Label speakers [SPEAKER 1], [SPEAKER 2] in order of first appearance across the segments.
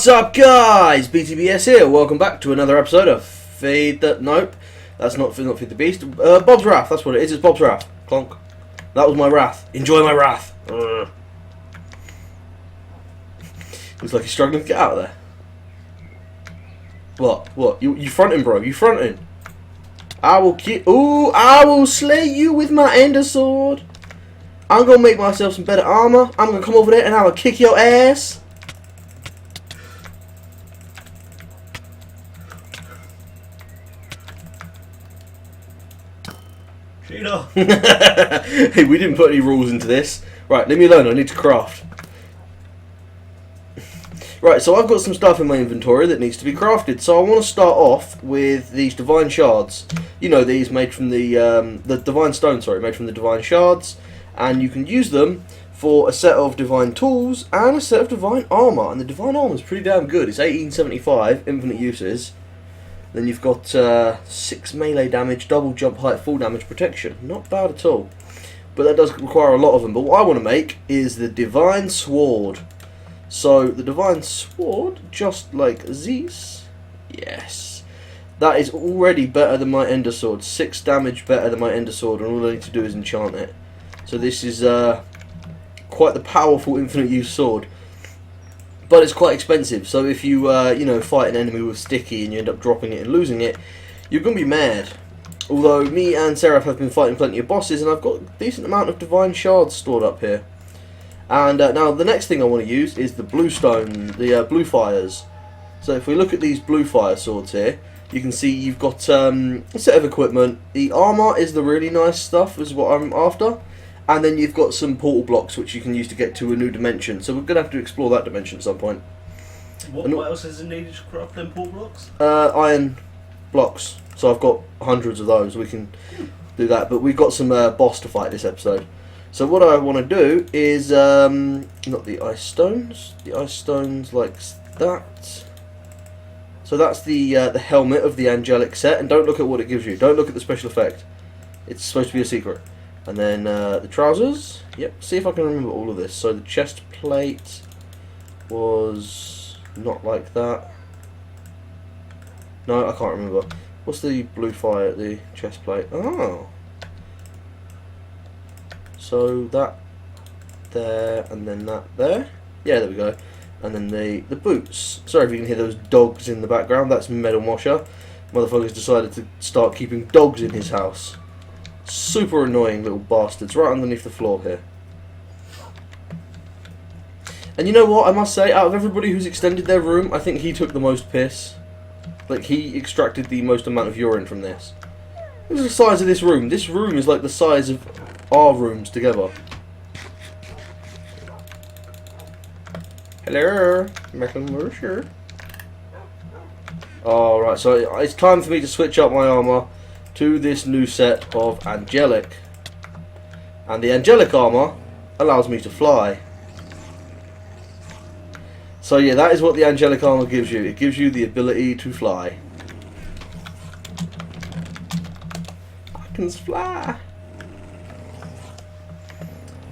[SPEAKER 1] What's up, guys? BTBS here. Welcome back to another episode of Feed the... Nope, that's not Feed the Beast. Bob's Wrath, that's what it is. It's Bob's Wrath. Clonk. That was my wrath. Enjoy my wrath. Looks like he's struggling to get out of there. What? You fronting, bro? You fronting? I will slay you with my ender sword. I'm gonna make myself some better armor. I'm gonna come over there and I'm gonna kick your ass. Hey, we didn't put any rules into this. Right, leave me alone. I need to craft. Right, so I've got some stuff in my inventory that needs to be crafted. So I want to start off with these divine shards. You know, these made from the divine stone. Sorry, made from the divine shards, and you can use them for a set of divine tools and a set of divine armor. And the divine armor is pretty damn good. It's 1875, infinite uses. Then you've got 6 melee damage, double jump height, full damage protection. Not bad at all. But that does require a lot of them. But what I want to make is the Divine Sword. So the Divine Sword, just like this. Yes. That is already better than my Ender Sword. 6 damage better than my Ender Sword. And all I need to do is enchant it. So this is quite the powerful infinite use sword. But it's quite expensive, so if you, you know, fight an enemy with sticky and you end up dropping it and losing it, you're going to be mad. Although me and Seraph have been fighting plenty of bosses, and I've got a decent amount of divine shards stored up here. And now the next thing I want to use is the blue stone, the blue fires. So if we look at these blue fire swords here, you can see you've got a set of equipment. The armor is the really nice stuff, is what I'm after. And then you've got some portal blocks which you can use to get to a new dimension. So we're going to have to explore that dimension at some point.
[SPEAKER 2] What else is needed to craft them portal blocks?
[SPEAKER 1] Iron blocks. So I've got hundreds of those. We can do that. But we've got some boss to fight this episode. So what I want to do is... not the ice stones. The ice stones like that. So that's the helmet of the angelic set. And don't look at what it gives you. Don't look at the special effect. It's supposed to be a secret. And then the trousers, yep, see if I can remember all of this. So the chest plate was not like that. No, I can't remember. What's the blue fire at the chest plate? Oh. So that there, and then that there. Yeah, there we go. And then the boots. Sorry if you can hear those dogs in the background. That's Metal Mosher. Motherfucker's decided to start keeping dogs in his house. Super annoying little bastards right underneath the floor here. And you know what, I must say, out of everybody who's extended their room, I think he took the most piss. Like, he extracted the most amount of urine from this. Look at the size of this room. This room is like the size of our rooms together. Hello, Metal Mercer. Alright, so it's time for me to switch up my armour to this new set of angelic, and the angelic armor allows me to fly. So yeah, that is what the angelic armor gives you. It gives you the ability to fly. I can fly.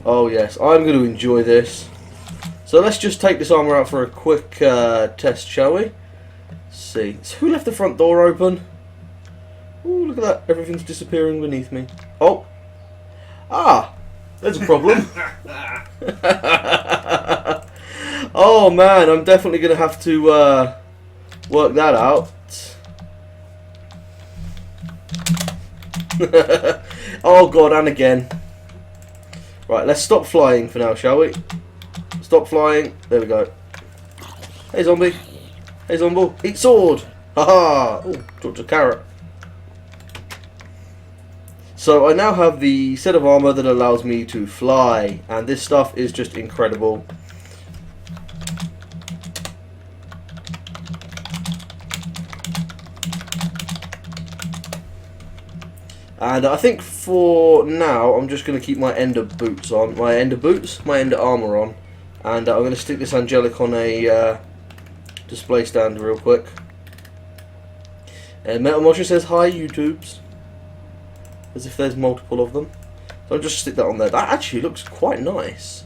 [SPEAKER 1] Oh yes, I'm going to enjoy this. So let's just take this armor out for a quick test, shall we? Let's see. So who left the front door open? Ooh, look at that. Everything's disappearing beneath me. Oh. Ah. There's a problem. Oh, man. I'm definitely going to have to work that out. Oh, God. And again. Right. Let's stop flying for now, shall we? Stop flying. There we go. Hey, zombie. Hey, zombie. Eat sword. Haha. Oh, dropped a carrot. So I now have the set of armor that allows me to fly, and this stuff is just incredible. And I think for now I'm just going to keep my ender boots on, my ender armor on, and I'm going to stick this angelic on a display stand real quick. And Metal Mosher says hi, YouTubes. As if there's multiple of them. So I'll just stick that on there. That actually looks quite nice.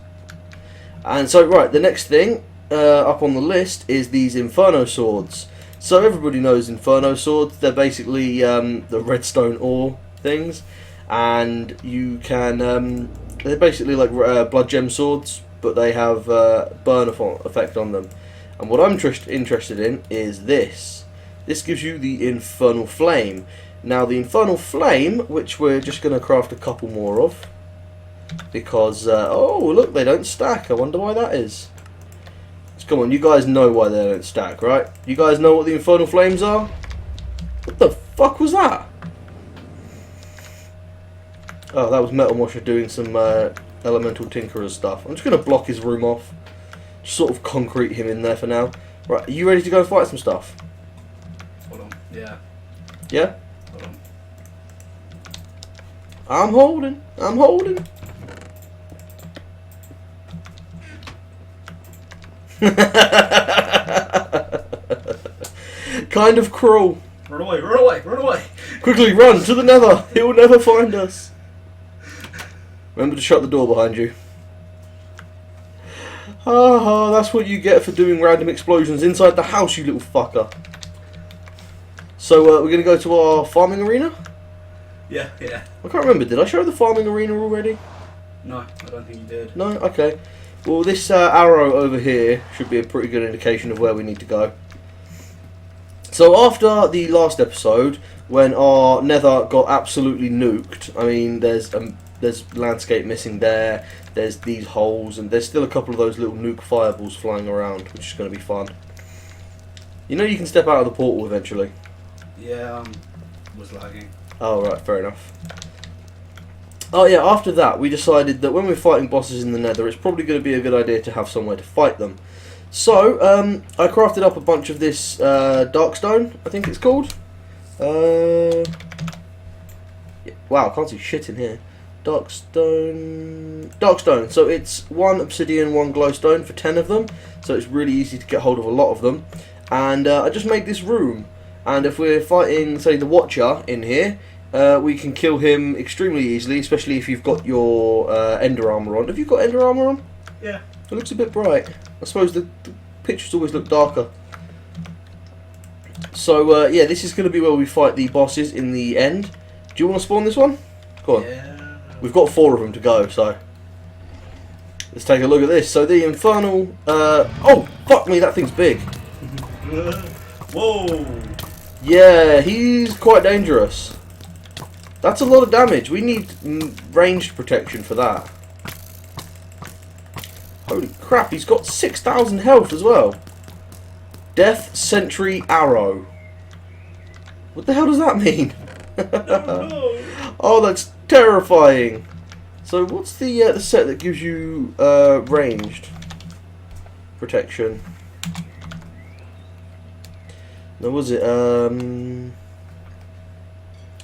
[SPEAKER 1] And so, right, the next thing up on the list is these Inferno swords. So everybody knows Inferno swords. They're basically the redstone ore things, and you can. They're basically like blood gem swords, but they have burn effect on them. And what I'm interested in is this. This gives you the Infernal Flame. Now the Infernal Flame, which we're just going to craft a couple more of, because oh look, they don't stack. I wonder why that is. Come on, you guys know why they don't stack, right? You guys know what the Infernal Flames are? What the fuck was that? Oh, that was Metal Mosher doing some Elemental Tinkerer stuff. I'm just going to block his room off. Just sort of concrete him in there for now. Right, are you ready to go fight some stuff?
[SPEAKER 2] Hold on, yeah.
[SPEAKER 1] Yeah?
[SPEAKER 2] Hold on.
[SPEAKER 1] I'm holding. Kind of cruel.
[SPEAKER 2] Run away, run away, run away!
[SPEAKER 1] Quickly run to the nether. He will never find us. Remember to shut the door behind you. Ah, that's what you get for doing random explosions inside the house, you little fucker. So we're going to go to our farming arena?
[SPEAKER 2] Yeah.
[SPEAKER 1] I can't remember, did I show the farming arena already?
[SPEAKER 2] No, I don't think you did.
[SPEAKER 1] No? Okay. Well, this arrow over here should be a pretty good indication of where we need to go. So after the last episode, when our nether got absolutely nuked, I mean, there's landscape missing there, there's these holes, and there's still a couple of those little nuke fireballs flying around, which is going to be fun. You know you can step out of the portal eventually.
[SPEAKER 2] Yeah, was lagging.
[SPEAKER 1] Oh, right, fair enough. Oh yeah, after that we decided that when we're fighting bosses in the nether, it's probably going to be a good idea to have somewhere to fight them. So, I crafted up a bunch of this darkstone, I think it's called. Yeah, wow, I can't see shit in here. Darkstone. So it's 1 obsidian, 1 glowstone for 10 of them. So it's really easy to get hold of a lot of them. And I just made this room. And if we're fighting, say, the Watcher in here, we can kill him extremely easily, especially if you've got your Ender Armor on. Have you got Ender Armor on?
[SPEAKER 2] Yeah.
[SPEAKER 1] It looks a bit bright. I suppose the pictures always look darker. So, yeah, this is going to be where we fight the bosses in the end. Do you want to spawn this one? Go on.
[SPEAKER 2] Yeah.
[SPEAKER 1] We've got 4 of them to go, so... Let's take a look at this. So the Infernal... oh, fuck me, that thing's big.
[SPEAKER 2] Whoa!
[SPEAKER 1] Yeah, he's quite dangerous. That's a lot of damage. We need ranged protection for that. Holy crap, he's got 6,000 health as well. Death Sentry Arrow. What the hell does that mean?
[SPEAKER 2] No.
[SPEAKER 1] Oh, that's terrifying. So what's the set that gives you ranged protection? No, was it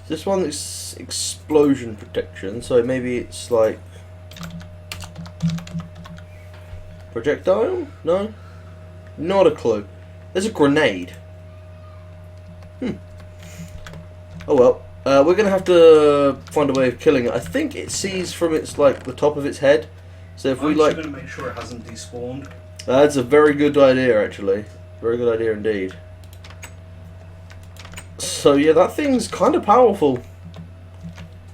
[SPEAKER 1] this one is explosion protection, so maybe it's like projectile? No? Not a clue. There's a grenade. Oh well. We're gonna have to find a way of killing it. I think it sees from its like the top of its head. So if we
[SPEAKER 2] I'm
[SPEAKER 1] like,
[SPEAKER 2] just gonna make sure it hasn't despawned.
[SPEAKER 1] that's a very good idea actually. Very good idea indeed. So yeah, that thing's kind of powerful.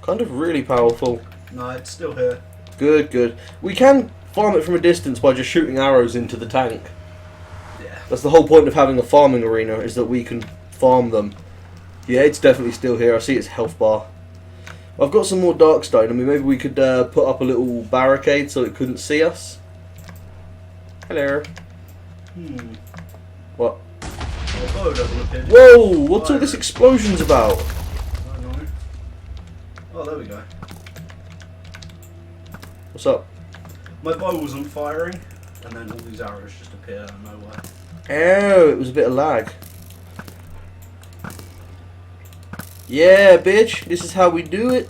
[SPEAKER 1] Kind of really powerful.
[SPEAKER 2] No, it's still here.
[SPEAKER 1] Good, good. We can farm it from a distance by just shooting arrows into the tank.
[SPEAKER 2] Yeah.
[SPEAKER 1] That's the whole point of having a farming arena, is that we can farm them. Yeah, it's definitely still here. I see its health bar. I've got some more darkstone. I mean, maybe we could put up a little barricade so it couldn't see us. Hello. What?
[SPEAKER 2] Oh, it doesn't appear.
[SPEAKER 1] Whoa! What's all this explosions about?
[SPEAKER 2] I know. Oh, there we go.
[SPEAKER 1] What's up?
[SPEAKER 2] My bow wasn't firing, and then all these arrows just appear out of nowhere.
[SPEAKER 1] Oh, it was a bit of lag. Yeah, bitch. This is how we do it.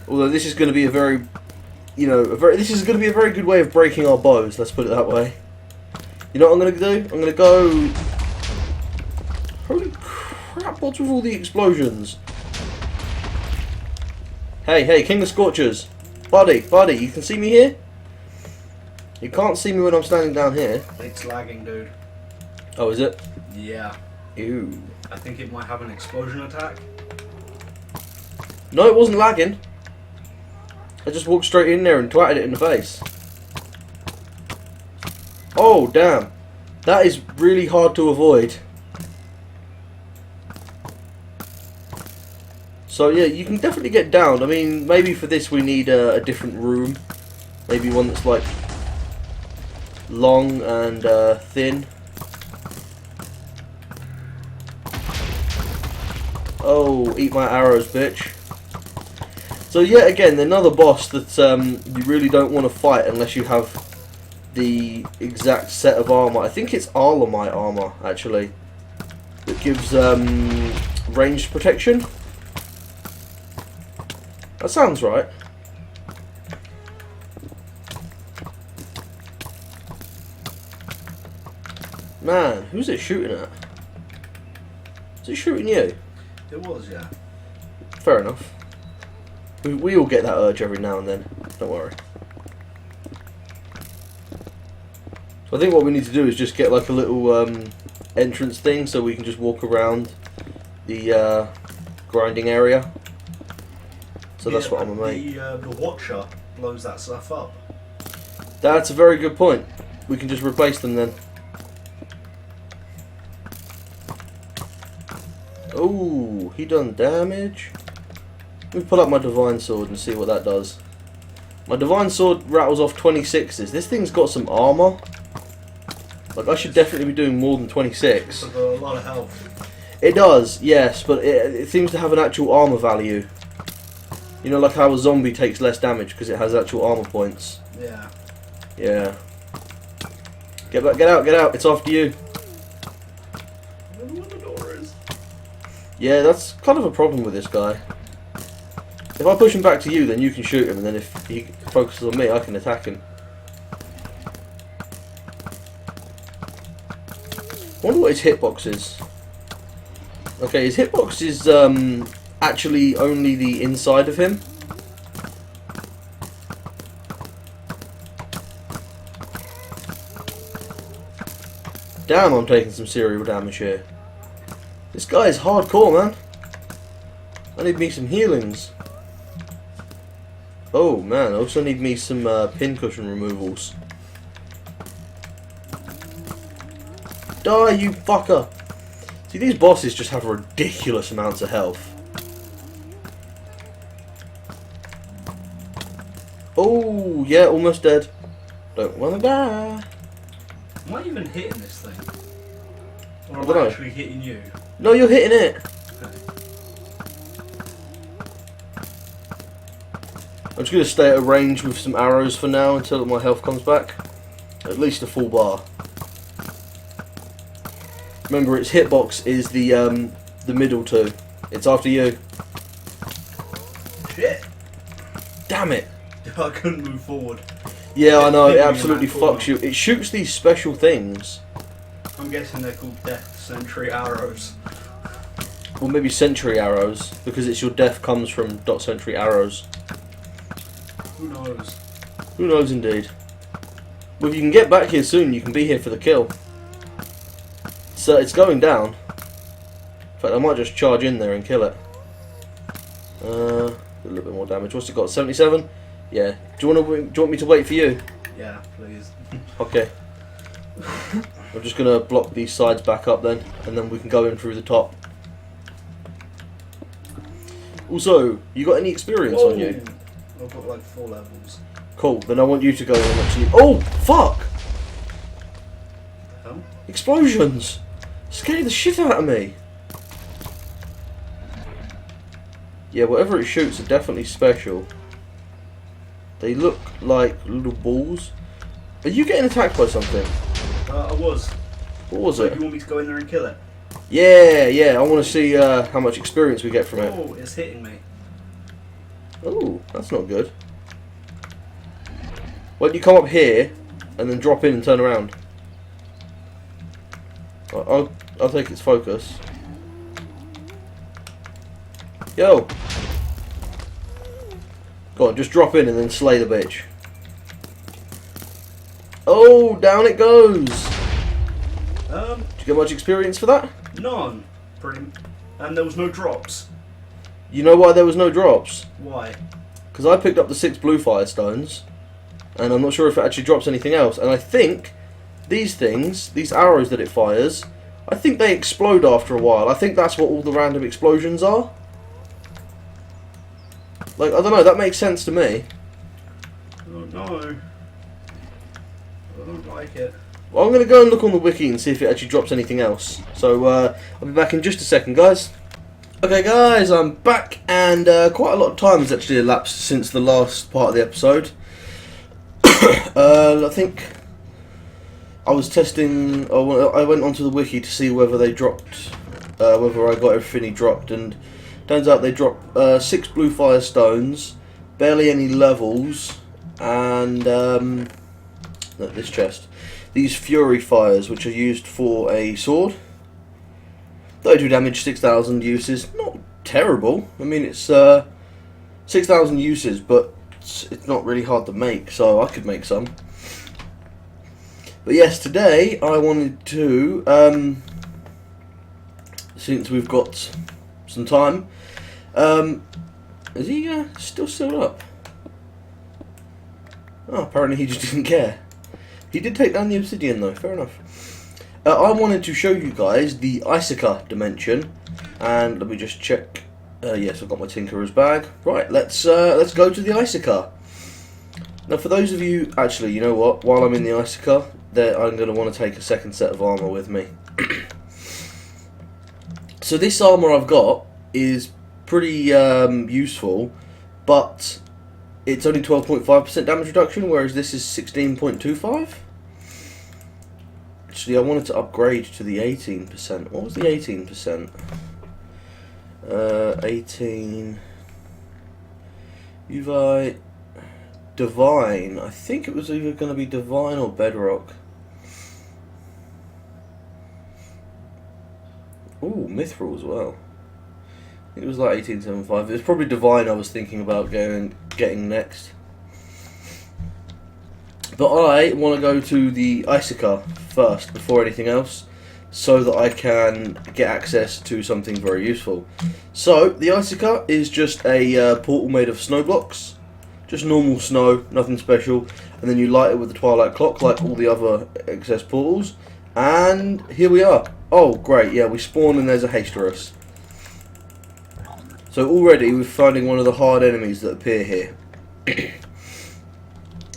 [SPEAKER 1] Although this is going to be a very, this is going to be a very good way of breaking our bows. Let's put it that way. You know what I'm going to do? I'm going to go. Holy crap! What's with all the explosions? Hey, hey, King of Scorchers, buddy, you can see me here. You can't see me when I'm standing down here.
[SPEAKER 2] It's lagging, dude.
[SPEAKER 1] Oh, is it?
[SPEAKER 2] Yeah.
[SPEAKER 1] Ew.
[SPEAKER 2] I think it might have an explosion attack.
[SPEAKER 1] No, it wasn't lagging. I just walked straight in there and twatted it in the face. Oh, damn. That is really hard to avoid. So yeah, you can definitely get downed. I mean, maybe for this we need a different room. Maybe one that's like long and thin. Oh, eat my arrows, bitch. So yet again, another boss that you really don't want to fight unless you have the exact set of armor. I think it's Arlemite armor, actually, that gives ranged protection. That sounds right. Man, who's it shooting at? Is it shooting you?
[SPEAKER 2] It was, yeah.
[SPEAKER 1] Fair enough. We all get that urge every now and then. Don't worry. So I think what we need to do is just get like a little entrance thing so we can just walk around the grinding area. So that's what I'm gonna make.
[SPEAKER 2] The Watcher blows that stuff up.
[SPEAKER 1] That's a very good point. We can just replace them then. Oh, he done damage. Let me pull up my Divine Sword and see what that does. My Divine Sword rattles off 26s. This thing's got some armor. Like, I should definitely be doing more than 26.
[SPEAKER 2] It's got a lot of health.
[SPEAKER 1] It does, yes, but it seems to have an actual armor value. You know, like how a zombie takes less damage because it has actual armor points.
[SPEAKER 2] Yeah.
[SPEAKER 1] Yeah. Get back, get out, it's after you.
[SPEAKER 2] I don't know what the door is.
[SPEAKER 1] Yeah, that's kind of a problem with this guy. If I push him back to you, then you can shoot him, and then if he focuses on me, I can attack him. I wonder what his hitbox is. Okay, his hitbox is actually only the inside of him. Damn, I'm taking some serious damage here. This guy is hardcore, man. I need me some healings. Oh man, I also need me some pincushion removals. Die, you fucker! See, these bosses just have ridiculous amounts of health. Oh, yeah, almost dead. Don't wanna die.
[SPEAKER 2] Am I even hitting this thing? Or
[SPEAKER 1] I
[SPEAKER 2] am
[SPEAKER 1] don't
[SPEAKER 2] I
[SPEAKER 1] know.
[SPEAKER 2] actually hitting you?
[SPEAKER 1] No, you're hitting it.
[SPEAKER 2] Okay.
[SPEAKER 1] I'm just going to stay at a range with some arrows for now until my health comes back. At least a full bar. Remember, its hitbox is the middle two. It's after you.
[SPEAKER 2] Shit!
[SPEAKER 1] Damn it!
[SPEAKER 2] I couldn't move forward.
[SPEAKER 1] Yeah, I know,
[SPEAKER 2] Hit
[SPEAKER 1] it
[SPEAKER 2] me in
[SPEAKER 1] absolutely
[SPEAKER 2] that corner.
[SPEAKER 1] fucks you. It shoots these special things.
[SPEAKER 2] I'm guessing they're called Death Sentry arrows.
[SPEAKER 1] Or maybe sentry arrows, because it's your death comes from dot sentry arrows.
[SPEAKER 2] Who knows?
[SPEAKER 1] Who knows indeed. Well, if you can get back here soon, you can be here for the kill. So it's going down. In fact, I might just charge in there and kill it. A little bit more damage. What's it got? 77? Yeah. Do you want me to wait for you?
[SPEAKER 2] Yeah, please.
[SPEAKER 1] Okay. I'm just gonna block these sides back up then, and then we can go in through the top. Also, you got any experience on you?
[SPEAKER 2] I've got like 4 levels.
[SPEAKER 1] Cool. Then I want you to go in and actually. Oh fuck!
[SPEAKER 2] What the hell?
[SPEAKER 1] Explosions! Scared the shit out of me. Yeah, whatever it shoots are definitely special. They look like little balls. Are you getting attacked by something?
[SPEAKER 2] I was.
[SPEAKER 1] What was
[SPEAKER 2] So
[SPEAKER 1] it?
[SPEAKER 2] you want me to go in there and kill it?
[SPEAKER 1] Yeah, I want to see how much experience we get from it.
[SPEAKER 2] Oh, it's hitting me.
[SPEAKER 1] Oh, that's not good. Why don't you come up here and then drop in and turn around? I'll take its focus. Yo! Go on, just drop in and then slay the bitch. Oh, down it goes.
[SPEAKER 2] Um,
[SPEAKER 1] Did you get much experience for that?
[SPEAKER 2] none. Pretty. And there was no drops.
[SPEAKER 1] You know why there was no drops?
[SPEAKER 2] Why?
[SPEAKER 1] Because I picked up the 6 blue firestones, and I'm not sure if it actually drops anything else. And I think these things, these arrows that it fires, I think they explode after a while. I think that's what all the random explosions are. Like, I don't know, that makes sense to me.
[SPEAKER 2] Oh no. I don't like it.
[SPEAKER 1] Well, I'm going to go and look on the wiki and see if it actually drops anything else. So, I'll be back in just a second, guys. Okay, guys, I'm back, and quite a lot of time has actually elapsed since the last part of the episode. I think I was testing. I went onto the wiki to see whether they dropped, whether I got everything he dropped, and turns out they dropped 6 blue fire stones, barely any levels, and this chest, these fury fires, which are used for a sword. 32 damage, 6,000 uses. Not terrible. I mean, it's 6,000 uses, but it's not really hard to make, so I could make some. But yes, today I wanted to, since we've got some time, is he still sealed up? Oh, apparently he just didn't care. He did take down the obsidian though, fair enough. I wanted to show you guys the Icica dimension, and let me just check. Yes, I've got my Tinkerer's bag. Right, let's go to the Icica. Now, for those of you, actually, you know what? While I'm in the Icica, I'm going to want to take a second set of armor with me. So this armor I've got is pretty useful, but it's only 12.5% damage reduction, whereas this is 16.25. Actually, I wanted to upgrade to the 18%. What was the 18%? 18... Uvite... Divine. I think it was either going to be Divine or Bedrock. Ooh, Mithril as well. I think it was like 1875. It was probably Divine I was thinking about getting next. But I want to go to the Icica first, before anything else, so that I can get access to something very useful. So, the Icica is just a portal made of snow blocks. Just normal snow, nothing special. And then you light it with the twilight clock, like all the other excess portals. And here we are. Oh, great, yeah, we spawn and there's a Hasterus. So already we're finding one of the hard enemies that appear here.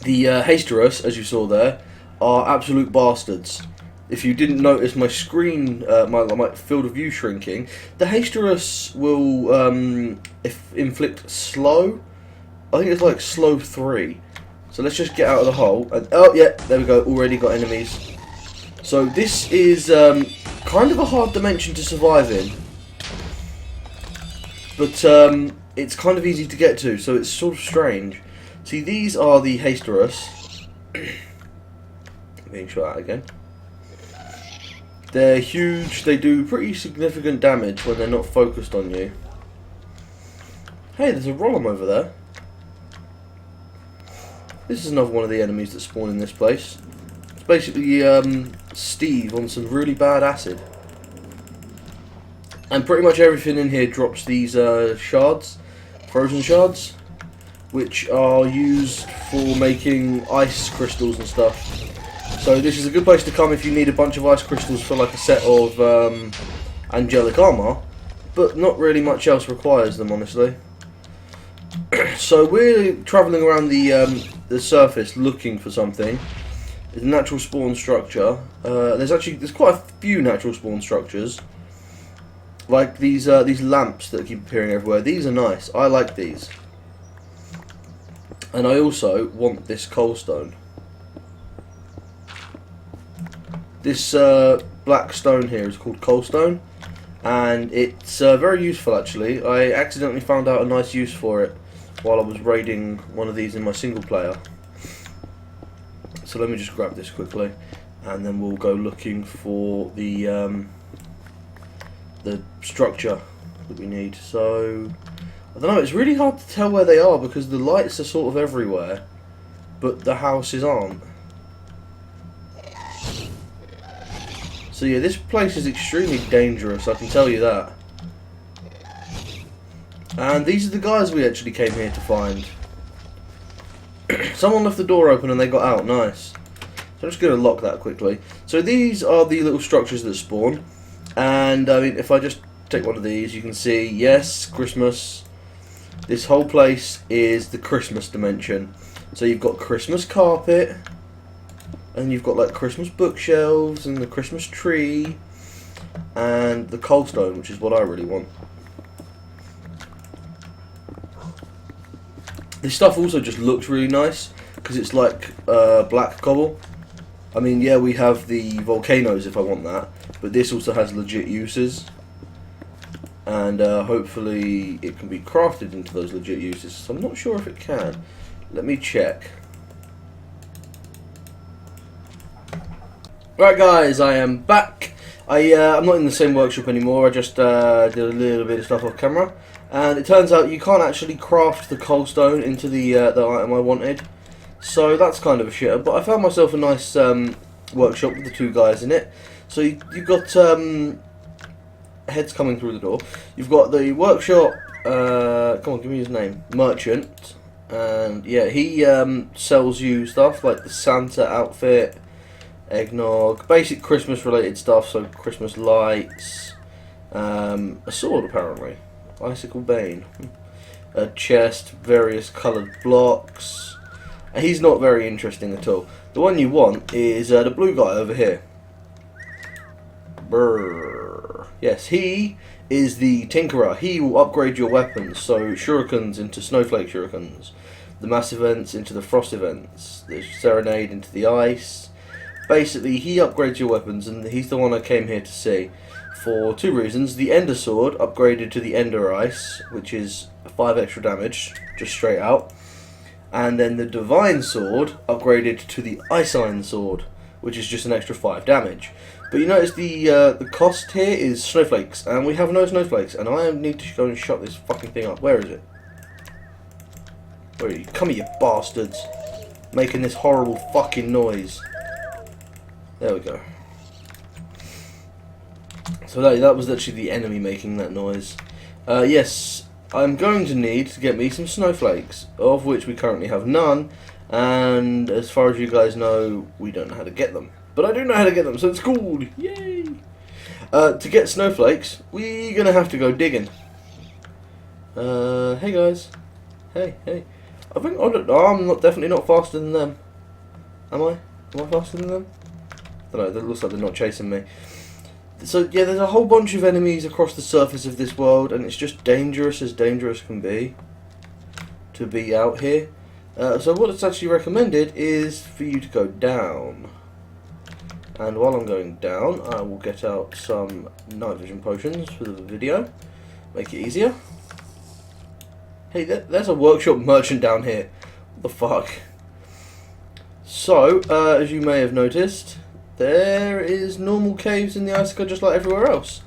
[SPEAKER 1] The Hasterus, as you saw there, are absolute bastards. If you didn't notice my screen, my field of view shrinking, the Hasterus will inflict slow. I think it's like slow 3. So let's just get out of the hole. And, oh yeah, there we go. Already got enemies. So this is kind of a hard dimension to survive in, but it's kind of easy to get to. So it's sort of strange. See, these are the Hasterus. Being shot at again. They're huge. They do pretty significant damage when they're not focused on you. Hey, there's a Rollum over there. This is another one of the enemies that spawn in this place. It's basically Steve on some really bad acid. And pretty much everything in here drops these shards, frozen shards, which are used for making ice crystals and stuff. So this is a good place to come if you need a bunch of ice crystals for like a set of angelic armor, but not really much else requires them, honestly. So we're travelling around the surface looking for something. It's a natural spawn structure. There's quite a few natural spawn structures, like these lamps that keep appearing everywhere. These are nice. I like these. And I also want this coalstone. This black stone here is called coalstone, and it's very useful actually. I accidentally found out a nice use for it while I was raiding one of these in my single player. So let me just grab this quickly, and then we'll go looking for the structure that we need. So I don't know, it's really hard to tell where they are because the lights are sort of everywhere, but the houses aren't. So yeah, this place is extremely dangerous, I can tell you that. And these are the guys we actually came here to find. Someone left the door open and they got out, nice. So I'm just going to lock that quickly. So these are the little structures that spawn. And I mean, if I just take one of these, you can see, yes, Christmas. This whole place is the Christmas dimension. So you've got Christmas carpet. And you've got like Christmas bookshelves and the Christmas tree. And the coalstone, which is what I really want. This stuff also just looks really nice. Because it's like black cobble. I mean, yeah, we have the volcanoes if I want that. But this also has legit uses. And hopefully it can be crafted into those legit uses. So I'm not sure if it can. Let me check. Right guys, I am back. I'm not in the same workshop anymore. I just did a little bit of stuff off camera. And it turns out you can't actually craft the coalstone into the item I wanted. So that's kind of a shitter. But I found myself a nice workshop with the two guys in it. So you've got heads coming through the door. You've got the workshop, come on, give me his name, merchant. And yeah, he sells you stuff like the Santa outfit, eggnog, basic Christmas related stuff, so Christmas lights, a sword apparently, icicle bane, a chest, various coloured blocks. He's not very interesting at all. The one you want is the blue guy over here. Brrr. Yes, he is the Tinkerer. He will upgrade your weapons, so shurikens into snowflake shurikens, the mass events into the frost events, the serenade into the ice. Basically, he upgrades your weapons, and he's the one I came here to see for two reasons. The Ender Sword upgraded to the Ender Ice, which is 5 extra damage, just straight out. And then the Divine Sword upgraded to the Ice Iron Sword, which is just an extra 5 damage. But you notice the cost here is snowflakes, and we have no snowflakes, and I need to go and shut this fucking thing up. Where is it? Where are you? Come here, you bastards. Making this horrible fucking noise. There we go. So that was actually the enemy making that noise. Yes, I'm going to need to get me some snowflakes, of which we currently have none, and as far as you guys know, we don't know how to get them. But I do know how to get them, so it's cool! Yay! To get snowflakes, we're going to have to go digging. Hey guys. Hey. I think I'm definitely not faster than them. Am I? Am I faster than them? I don't know, it looks like they're not chasing me. So yeah, there's a whole bunch of enemies across the surface of this world, and it's just dangerous as dangerous can be to be out here. So what it's actually recommended is for you to go down. And while I'm going down, I will get out some night vision potions for the video. Make it easier. Hey, there's a workshop merchant down here. What the fuck? So, as you may have noticed, there is normal caves in the icicle just like everywhere else.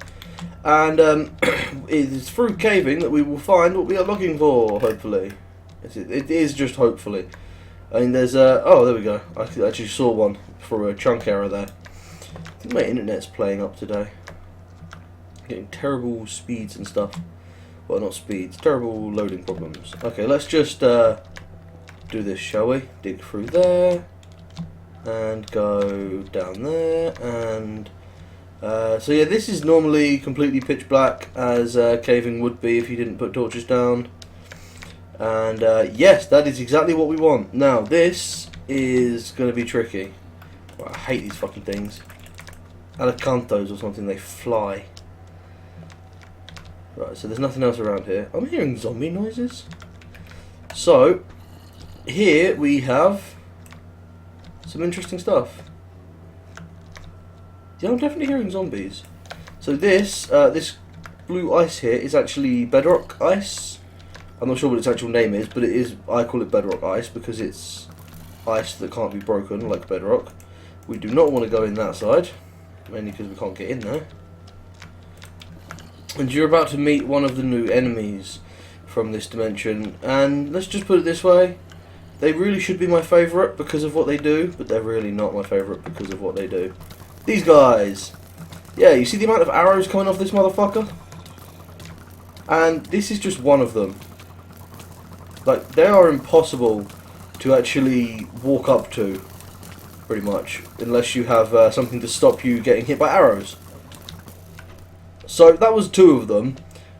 [SPEAKER 1] And it is through caving that we will find what we are looking for, hopefully. It is just hopefully. I mean, there's oh, there we go. I actually saw one for a chunk error there. I think my internet's playing up today. Getting terrible speeds and stuff. Well, not speeds, terrible loading problems. Okay, let's just do this, shall we? Dig through there. And go down there. And so yeah, this is normally completely pitch black, as caving would be if you didn't put torches down. And yes, that is exactly what we want. Now, this is going to be tricky. Well, I hate these fucking things. Alicantos or something, they fly. Right, so there's nothing else around here. I'm hearing zombie noises. So, here we have some interesting stuff. Yeah, I'm definitely hearing zombies. So this blue ice here is actually bedrock ice. I'm not sure what its actual name is, but it is. I call it bedrock ice because it's ice that can't be broken like bedrock. We do not want to go in that side, mainly because we can't get in there. And you're about to meet one of the new enemies from this dimension, and let's just put it this way, they really should be my favourite because of what they do, but they're really not my favourite because of what they do. These guys! Yeah, you see the amount of arrows coming off this motherfucker? And this is just one of them. Like, they are impossible to actually walk up to, pretty much, unless you have something to stop you getting hit by arrows. So that was 2 of them,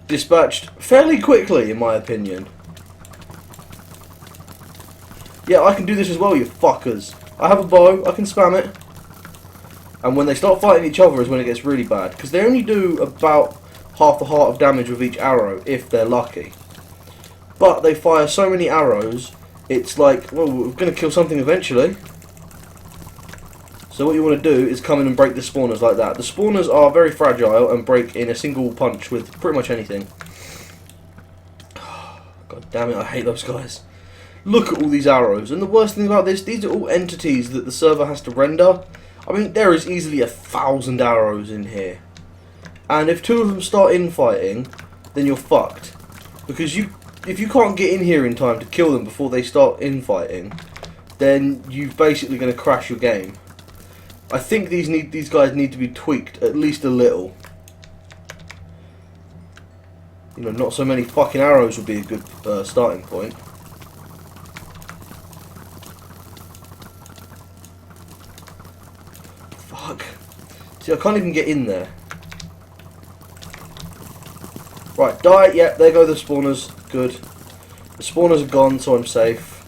[SPEAKER 1] dispatched fairly quickly, in my opinion. Yeah, I can do this as well, you fuckers. I have a bow, I can spam it. And when they start fighting each other is when it gets really bad, because they only do about half the heart of damage with each arrow, if they're lucky. But they fire so many arrows, it's like, well, we're going to kill something eventually. So what you want to do is come in and break the spawners like that. The spawners are very fragile and break in a single punch with pretty much anything. God damn it, I hate those guys. Look at all these arrows, and the worst thing about this, these are all entities that the server has to render. I mean, there is easily 1,000 arrows in here. And if 2 of them start infighting, then you're fucked. Because if you can't get in here in time to kill them before they start infighting, then you're basically going to crash your game. I think these guys need to be tweaked at least a little. You know, not so many fucking arrows would be a good starting point. Fuck. See, I can't even get in there. Right, die. Yep, there go the spawners. Good. The spawners are gone, so I'm safe.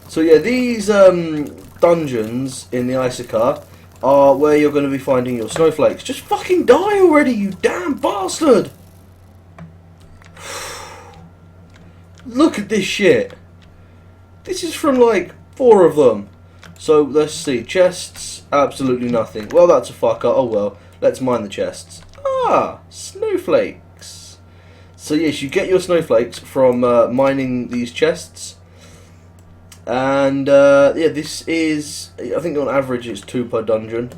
[SPEAKER 1] So yeah, these dungeons in the Icica are where you're going to be finding your snowflakes. Just fucking die already, you damn bastard! Look at this shit. This is from like 4 of them. So let's see. Chests, absolutely nothing. Well, that's a fucker. Oh well. Let's mine the chests. Ah, snowflakes. So yes, you get your snowflakes from mining these chests. And yeah, this is, I think on average it's 2 per dungeon.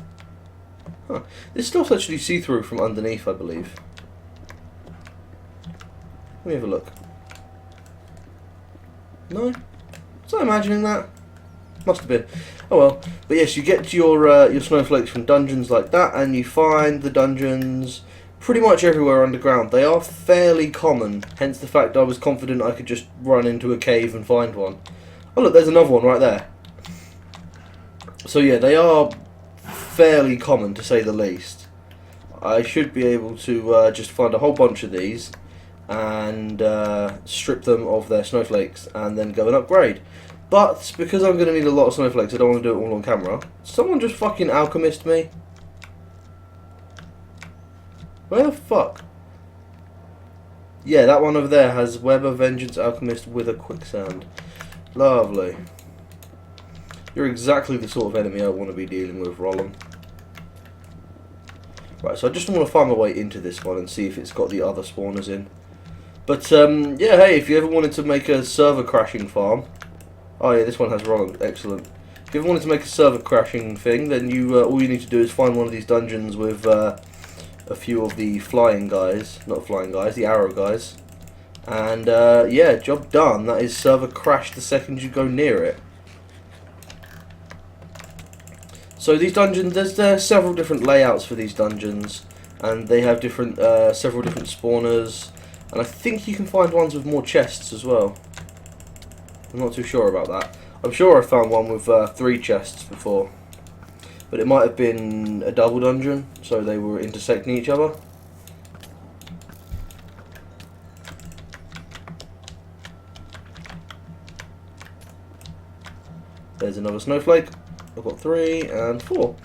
[SPEAKER 1] Huh. This stuff's actually see-through from underneath, I believe. Let me have a look. No? Was I imagining that? Must have been. Oh well. But yes, you get your snowflakes from dungeons like that, and you find the dungeons pretty much everywhere underground. They are fairly common, hence the fact I was confident I could just run into a cave and find one. Oh look, there's another one right there. So yeah, they are fairly common to say the least. I should be able to just find a whole bunch of these and strip them of their snowflakes and then go and upgrade. But because I'm going to need a lot of snowflakes, I don't want to do it all on camera. Someone just fucking alchemist me. Where the fuck? Yeah, that one over there has Web of Vengeance Alchemist with a quicksand. Lovely. You're exactly the sort of enemy I want to be dealing with, Rollum. Right, so I just want to find my way into this one and see if it's got the other spawners in. But, yeah, hey, if you ever wanted to make a server crashing farm... Oh yeah, this one has Rollum, excellent. If you ever wanted to make a server crashing thing, then you all you need to do is find one of these dungeons with a few of the flying guys. Not flying guys, the arrow guys. And, yeah, job done. That is server crash the second you go near it. So these dungeons, there's several different layouts for these dungeons, and they have different, several different spawners, and I think you can find ones with more chests as well. I'm not too sure about that. I'm sure I found one with 3 chests before, but it might have been a double dungeon, so they were intersecting each other. There's another snowflake. I've got 3 and 4.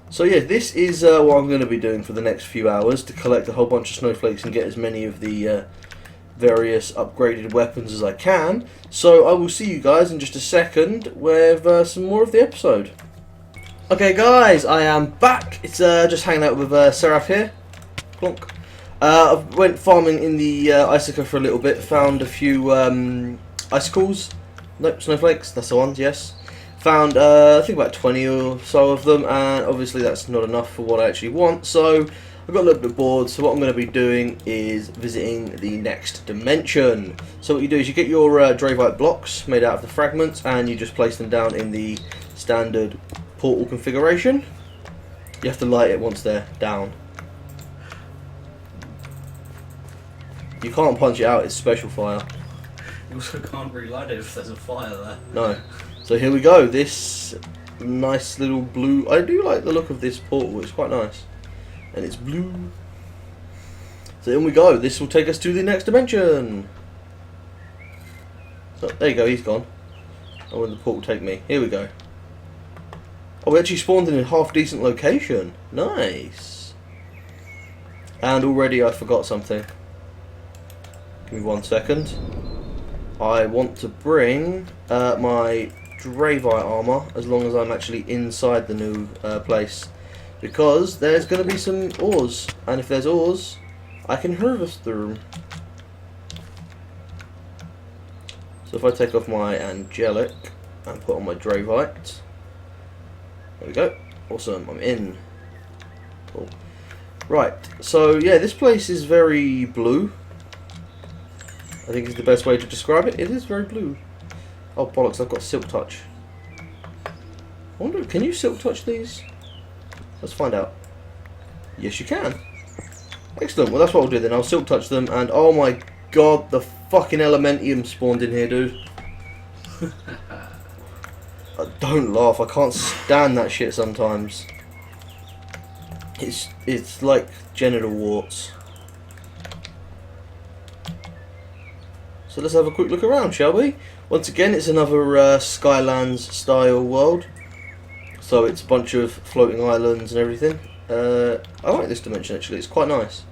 [SPEAKER 1] So yeah, this is what I'm going to be doing for the next few hours, to collect a whole bunch of snowflakes and get as many of the various upgraded weapons as I can. So I will see you guys in just a second with some more of the episode. Okay guys, I am back. It's just hanging out with Seraph here. Plonk. I went farming in the Icica for a little bit, found a few icicles. Nope, snowflakes, that's the ones, yes. Found, I think about 20 or so of them, and obviously that's not enough for what I actually want, so I got a little bit bored, so what I'm going to be doing is visiting the next dimension. So what you do is you get your Dravite blocks made out of the fragments, and you just place them down in the standard portal configuration. You have to light it once they're down. You can't punch it out, it's special fire.
[SPEAKER 2] You also can't relight it if there's a fire there.
[SPEAKER 1] No. So here we go, this nice little blue... I do like the look of this portal, it's quite nice. And it's blue. So in we go, this will take us to the next dimension. So there you go, he's gone. Oh, where did the portal take me? Here we go. Oh, we actually spawned in a half decent location. Nice. And already I forgot something. Give me 1 second. I want to bring my Dravite armor as long as I'm actually inside the new place. Because there's going to be some ores. And if there's ores, I can harvest them. So if I take off my Angelic and put on my Dravite. There we go. Awesome, I'm in. Cool. Right, so yeah, this place is very blue. I think is the best way to describe it. It is very blue. Oh bollocks, I've got Silk Touch. I wonder, can you Silk Touch these? Let's find out. Yes, you can. Excellent, well that's what I'll do then. I'll Silk Touch them and oh my god, the fucking Elementium spawned in here, dude. Don't laugh, I can't stand that shit sometimes. It's like genital warts. So let's have a quick look around, shall we? Once again, it's another Skylands style world. So it's a bunch of floating islands and everything. I like this dimension actually, it's quite nice.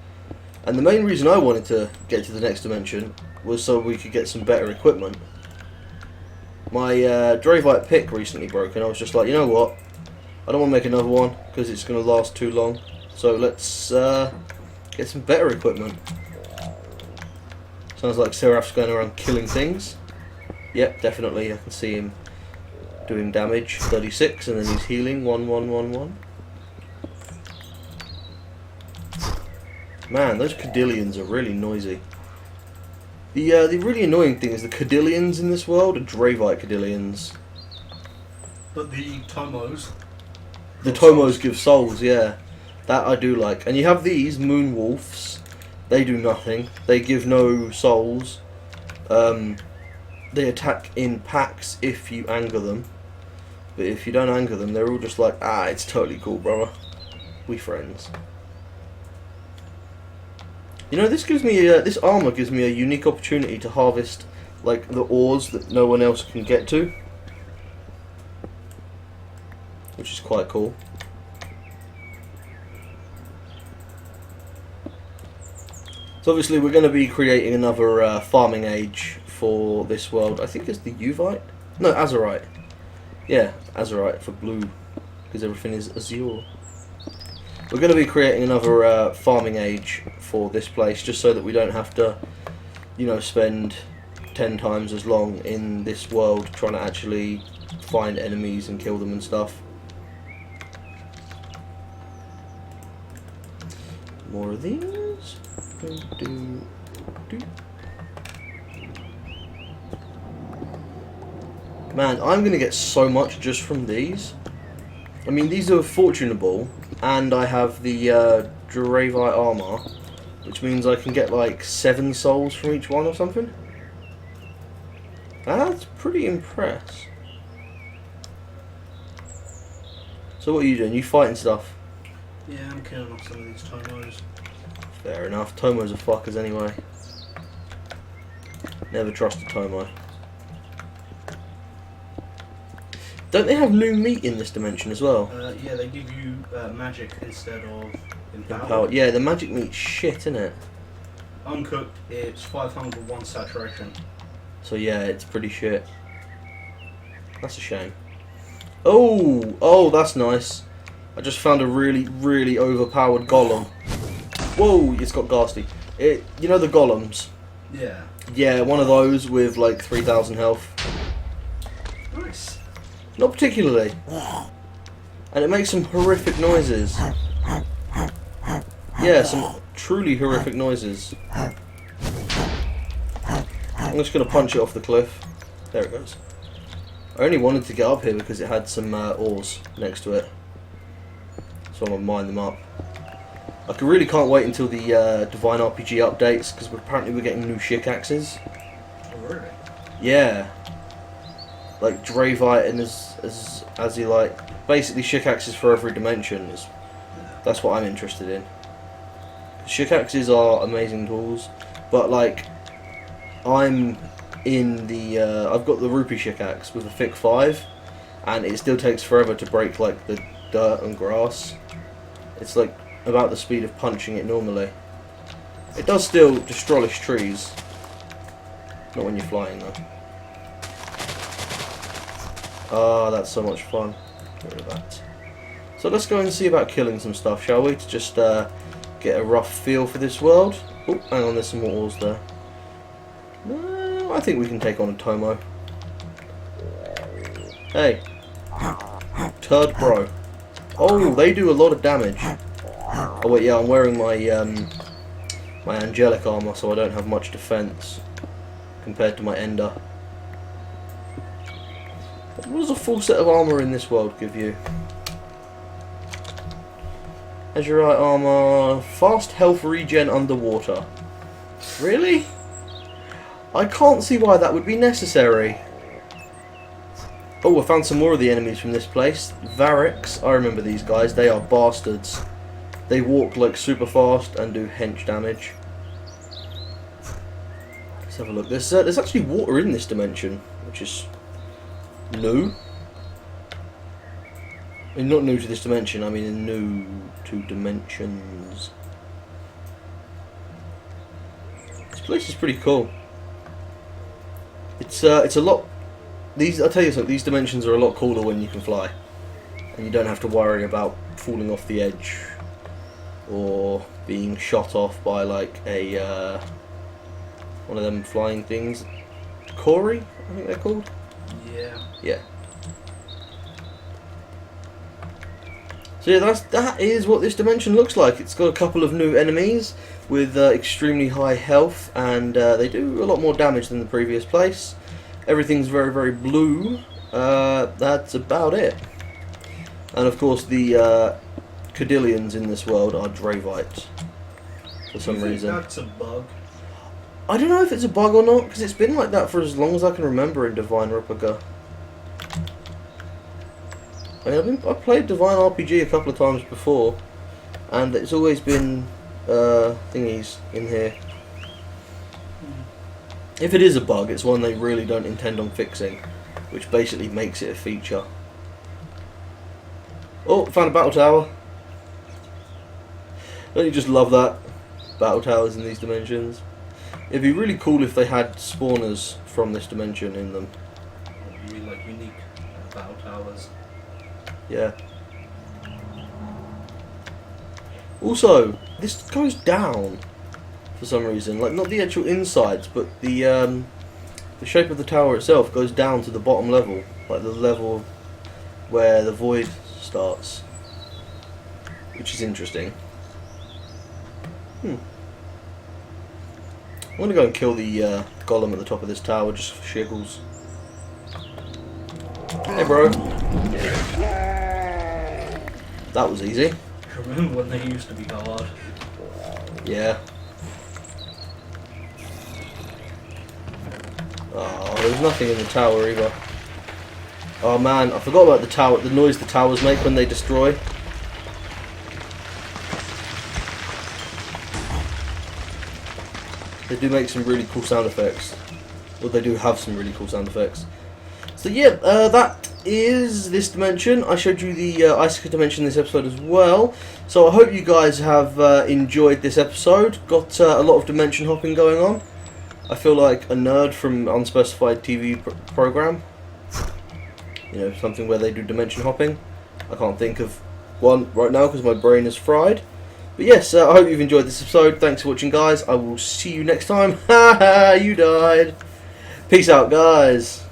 [SPEAKER 1] And the main reason I wanted to get to the next dimension was so we could get some better equipment. My Dravite pick recently broke and I was just like, you know what? I don't want to make another one because it's going to last too long. So let's get some better equipment. Sounds like Seraph's going around killing things. Yep, definitely. I can see him doing damage. 36 and then he's healing. 1111. Man, those Cadillions are really noisy. The really annoying thing is the Cadillions in this world are Dravite Cadillions.
[SPEAKER 2] But the Tomos...
[SPEAKER 1] The Tomos give souls, yeah. That I do like. And you have these, Moon Wolves. They do nothing. They give no souls. They attack in packs if you anger them. But if you don't anger them, they're all just like, ah, it's totally cool, brother. We friends. You know, this gives me this armor gives me a unique opportunity to harvest like the ores that no one else can get to, which is quite cool. So obviously we're going to be creating another farming age for this world. I think it's the Uvite? No, Azurite. Yeah, Azurite for blue, because everything is azure. We're going to be creating another farming age for this place, just so that we don't have to, you know, spend 10 times as long in this world trying to actually find enemies and kill them and stuff. More of these. Man, I'm going to get so much just from these. I mean, these are fortunable, and I have the Dravite armor, which means I can get like 7 souls from each one or something. That's pretty impressed. So what are you doing? You fighting stuff?
[SPEAKER 2] Yeah, I'm killing off some of these Tomos.
[SPEAKER 1] Fair enough. Tomos are fuckers anyway. Never trust a Tomo. Don't they have new meat in this dimension as well?
[SPEAKER 2] Yeah, they give you magic instead of empowered.
[SPEAKER 1] Empowered. Yeah, the magic meat's shit, isn't it?
[SPEAKER 2] Uncooked, it's 501 saturation.
[SPEAKER 1] So yeah, it's pretty shit. That's a shame. Oh, that's nice. I just found a really, really overpowered golem. Whoa, it's got ghastly. You know the golems?
[SPEAKER 2] Yeah.
[SPEAKER 1] Yeah, one of those with like 3,000 health.
[SPEAKER 2] Nice.
[SPEAKER 1] Not particularly. And it makes some horrific noises. Yeah, some truly horrific noises. I'm just going to punch it off the cliff. There it goes. I only wanted to get up here because it had some ores next to it. So I'm going to mine them up. I really can't wait until the Divine RPG updates, because apparently we're getting new shikaxes.
[SPEAKER 2] Oh, really?
[SPEAKER 1] Yeah. Like Dravite and Azulite. Basically shikaxes for every dimension. That's what I'm interested in. Shikaxes are amazing tools, but like, I'm in the, I've got the Rupee Shikax with a thick 5, and it still takes forever to break like the dirt and grass. It's like about the speed of punching it normally. It does still destroyish trees. Not when you're flying though. Ah, that's so much fun. Get rid of that. So let's go and see about killing some stuff, shall we? To just get a rough feel for this world. Oh, hang on, there's some more ores there. No, I think we can take on a Tomo. Hey. Turd bro. Oh, they do a lot of damage. Oh wait, yeah, I'm wearing my my angelic armor, so I don't have much defense compared to my ender. What does a full set of armor in this world give you? Azurite armor, fast health regen underwater. Really? I can't see why that would be necessary. Oh, I found some more of the enemies from this place. Variks, I remember these guys, they are bastards. They walk like super fast and do hench damage. Let's have a look. There's actually water in this dimension, which is new. I mean, not new to this dimension, I mean new to dimensions. This place is pretty cool. It's a lot. I'll tell you something. These dimensions are a lot cooler when you can fly, and you don't have to worry about falling off the edge or being shot off by like a one of them flying things. Corey, I think they're called.
[SPEAKER 2] Yeah.
[SPEAKER 1] Yeah. So yeah, that is what this dimension looks like. It's got a couple of new enemies with extremely high health, and they do a lot more damage than the previous place. Everything's very, very blue. That's about it. And of course the Cadillions in this world are Dravite for some reason.
[SPEAKER 2] That's a bug.
[SPEAKER 1] I don't know if it's a bug or not, because it's been like that for as long as I can remember in Divine Replica. I mean, I've played Divine RPG a couple of times before, and it's always been thingies in here. If it is a bug, it's one they really don't intend on fixing, which basically makes it a feature. Oh, found a battle tower. Don't you just love that? Battle towers in these dimensions. It'd be really cool if they had spawners from this dimension in them.
[SPEAKER 2] You mean like unique battle towers?
[SPEAKER 1] Yeah. Also, this goes down for some reason. Like, not the actual insides, but the shape of the tower itself goes down to the bottom level, like the level where the void starts, which is interesting. I'm gonna go and kill the golem at the top of this tower just for shiggles. Hey, bro. That was easy.
[SPEAKER 2] Remember when they used to be hard?
[SPEAKER 1] Yeah. Oh, there's nothing in the tower either. Oh man, I forgot about the tower. The noise the towers make when they destroy. They do make some really cool sound effects. Well, they do have some really cool sound effects. So yeah, that is this dimension. I showed you the Icicle dimension in this episode as well. So I hope you guys have enjoyed this episode. Got a lot of dimension hopping going on. I feel like a nerd from unspecified TV program. You know, something where they do dimension hopping. I can't think of one right now because my brain is fried. But yes, I hope you've enjoyed this episode. Thanks for watching, guys. I will see you next time. Haha, you died. Peace out, guys.